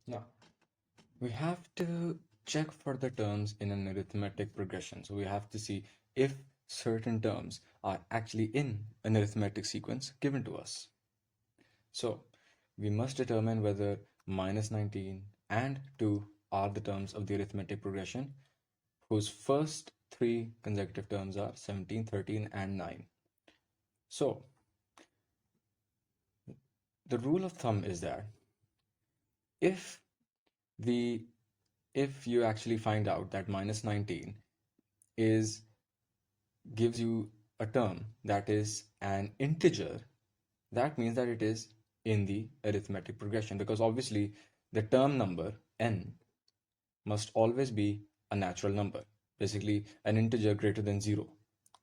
Now, we have to check for the terms in an arithmetic progression. So we have to see if certain terms are actually in an arithmetic sequence given to us. So we must determine whether minus 19 and 2 are the terms of the arithmetic progression whose first three consecutive terms are 17, 13, and 9. So the rule of thumb is that if the if you actually find out that minus 19 is gives you a term that is an integer, that means that it is in the arithmetic progression, because obviously the term number n must always be a natural number, basically an integer greater than 0.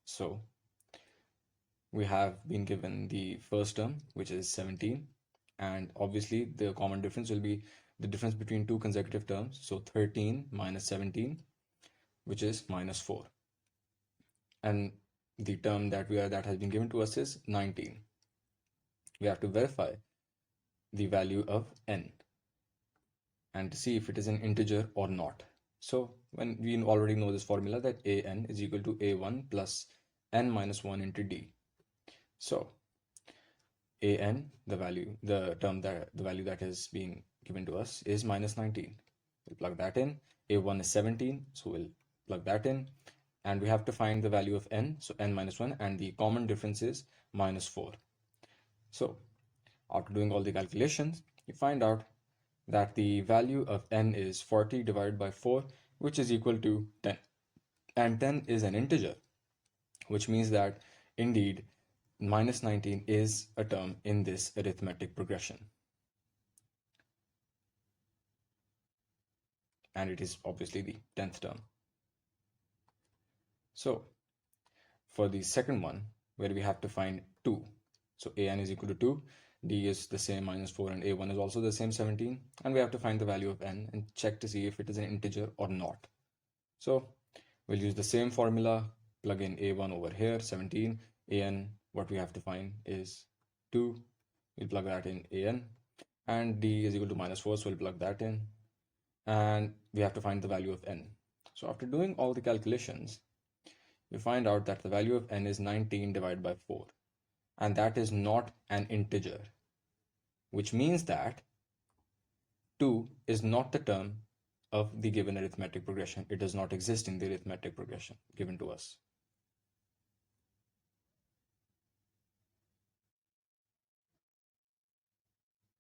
So we have been given the first term, which is 17, and obviously the common difference will be the difference between two consecutive terms, so 13 minus 17, which is minus 4, and the term that has been given to us is 19. We have to verify the value of n and to see if it is an integer or not. So when we already know this formula that an is equal to a1 plus n minus 1 into d. So an, the value that is being given to us is minus 19. We'll plug that in. A1 is 17, so we'll plug that in. And we have to find the value of n, so n minus 1, and the common difference is minus 4. So after doing all the calculations, you find out that the value of n is 40 divided by 4, which is equal to 10. And 10 is an integer, which means that indeed minus 19 is a term in this arithmetic progression. And it is obviously the 10th term. So for the second one, where we have to find 2, so an is equal to 2, d is the same minus 4, and a1 is also the same 17, and we have to find the value of n and check to see if it is an integer or not. So we'll use the same formula, plug in a1 over here, 17, an, what we have to find is 2, we'll plug that in an, and d is equal to minus 4, so we'll plug that in, and we have to find the value of n. So after doing all the calculations, you find out that the value of n is 19 divided by 4, and that is not an integer, which means that 2 is not the term of the given arithmetic progression. It does not exist in the arithmetic progression given to us.